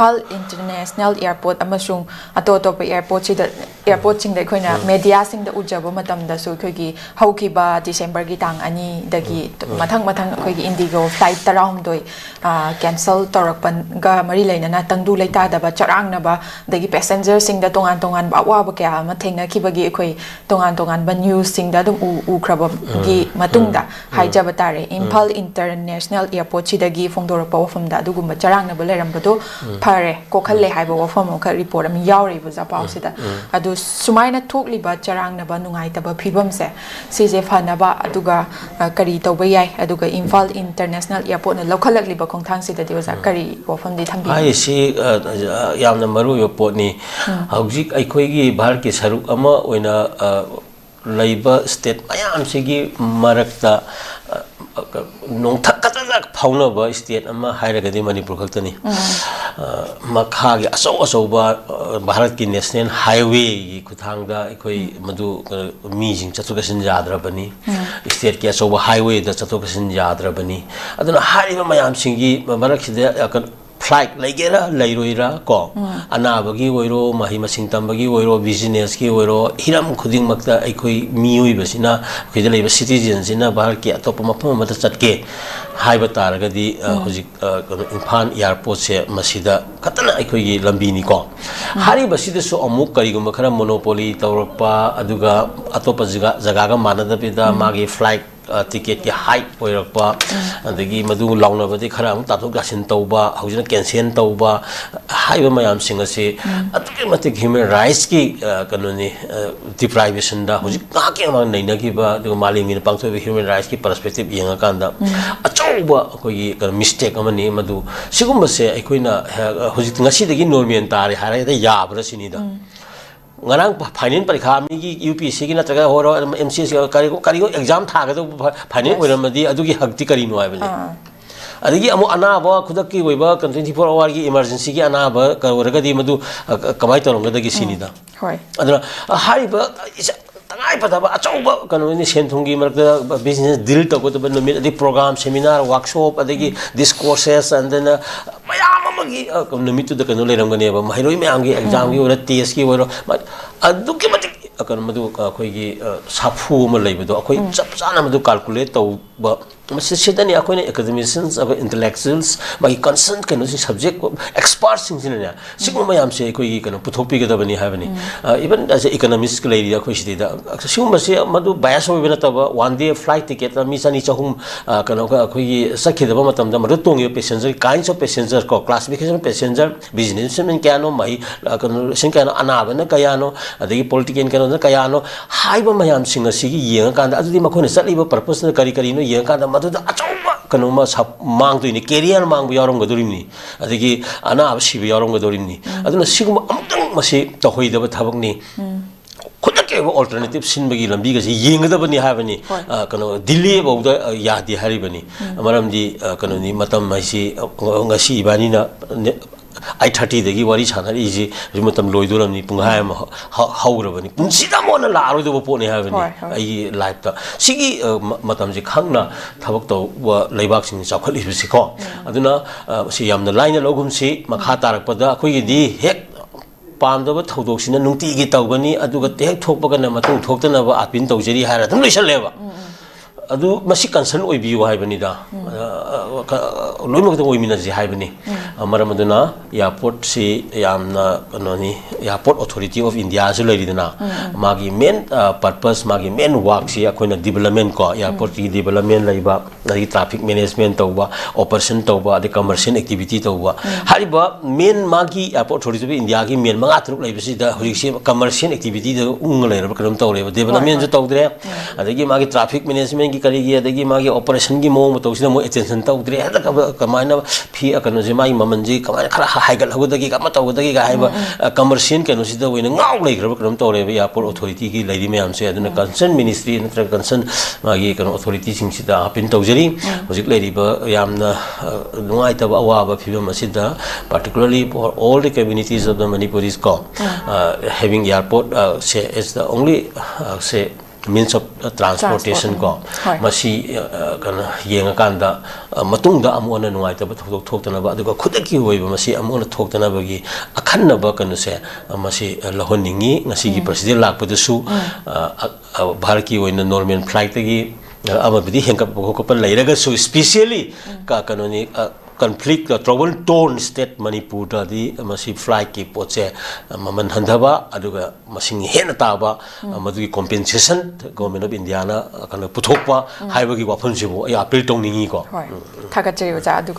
Imphal International Airport amasung atop airport sida airport sing da khoina media sing da ujaba matam da su khogi haukiba December gi tang ani dagi mathang khogi Indigo flight taram doi cancel torakpan ga mari lainana tangdu leita da ba charang na ba dagi passenger sing da tongan ba wa ba kya ma thengna khibagi khoi tongan ba news sing da dum u khraba gi matungda haijaba tare Imphal International Airport sidagi fongdor pa wafam da dugumba charang na ba leram bado pare ko khalle haiba wafam ka report am yauri bu za pau sida adu sumaina thokli ba charang na ba nungai ta ba phibam se sije phana ba aduga kari tawba yai aduga Imphal International Airport na lokhalakli ba khongthang sida di za kari wafam di thambi ai si yamna maru airport ni haujik aikoi gi bhar ki saruk ama oina laiba state mayam sigi marakta nong thakata phawna ba state ama hairagadi manipur khaktani makha gi aso ba bharat ki national highway kuthangda ikoi madu mi jing chatukasin jadrabani state ki aso highway da chatukasin jadrabani aduna hariba mayam singi maraksida flight laigera lairoira ko anabagi oiro mahi masing tambagi oiro business ki oiro hiram khuding makta aikoi mioi basina khidai leba citizens sina bahar ki atop mapam mata chatke haiba taragadi hojik Imphal airport se masida katana aikoi gi lambi ni ko hari basida so amuk kari gum khara monopoly tawrpa aduga atop jaga ga manada pida magi flight ticket ki height oirakpa adagi madu launa badi khara am tathok gasin tawba haujina cancel tawba haiba mayam singa se atuke matik human rights ki kanoni deprivation da hojik ka ke ma naina ki ba du malimi na pangtho human rights ki perspective yenga kanda achauba koi kan mistake amani madu sigumba se aikoina hojik ngasi dagi normal tare hara da yabra sinida ngarang final parikha mi UPSC ki natraga horo MCS kari exam thaga do final oiramadi adugi hakti kari no aibale adigi amu anaba khudakki oiba 24 hour ki emergency ki anaba karagadi madu kamai toronga dagi sinida hoi aduna hariba tangai pataba achauba kanoni senthungi marakta business deal to ko to nomit adi program seminar workshop adigi discourses and then mayam amagi nomit to kanu leramgane ba mahiroi mayamgi exam gi ora test ki ora aduki matik kan madu khoi gi safu ma leibedo akhoi chap chana madu calculate to ba masitani akhoi academicians aba intellectuals by concerned kanu subject experts singina sigu mayam se khoi gi kanu puthopi ga dabani habani even as economist lady akhoi sidida sigu mase madu bias hoibena taba one day flight ticket mi sani chahum kanu khoi gi sakhidaba matam da madu tongi passenger kinds of passenger ko classification of passenger businessman kano mai kanu sin kano anaba na kayano adagi politician kano na kayano haiba mayam singa sigi yenga kanda adudi makhone satliba purpose na kari no yenga kanda madu da achauba kanu ma mang to ni career mang bu yarom gadorimni adagi ana absi bu yarom gadorimni aduna siguma amtang masi tohoidaba thabak ni khudake alternative sinbagi lambi ga yengadabani habani kanu delay bauda yadi haribani maramdi kanu ni matam maisi ngasi ibani na 8:30 dagi wari chanari ji rimatam loidoram ni punghai ma haurabani punsida mona laro do pone habani ai live ta sigi matam ji khangna thabak to leibak sing chakhali bisi ko aduna si yamna line logum si makha tarakpada khoi gi di hek pamdaba thodok sina nungti gi tawgani aduga tek thokpaga na matung thoktana ba apin tawjeri hara dum loisaleba adu masi concern oibiu haibani da loimak to oimina ji haibani maramaduna airport si yamna kanoni airport authority of India se leidina magi main purpose magi main work si akoina development ko airport ki development laiba nari traffic management tawba operation tawba the commercial activity tawba hariba main magi airport authority of India ki main manga truk laibasi da horiksi commercial activity da ung laira kanam tawreba development jo tawdre adagi magi traffic management ki kari gi adagi magi operation gi mo tawsina mo attention tawdre hada kamaina fi akano je mai mamanji kamaina khara haigal hagudagi kama tawdagi ga haiba commercial kanu sida wena ngau leigraba kanam tawreba airport authority ki lairi mayam se aduna concern ministry natra concern magi kanu authority sing sida apin tawjari hojik leiriba yamna nungai taba awaba phibam asida particularly for all the communities of the Manipuris ko having airport say is the only say means of transportation ko masi kana yenga kanda matungda amona nuai ta thok thok tana ba aduga khudaki hoiba masi amona thok tana bagi akhanna ba kanu se masi lahoningi ngasi gi president lakpa su bharat ki oina normal flight gi amabidi hengkap ko pa lairaga su especially ka kanoni conflict trouble torn state manipur da di masi flight ki poche maman handaba aduga masing hena taba madu compensation government of india na kana puthokpa haibagi wafun sibo ya appeal tongningi ko thakacheri ja aduga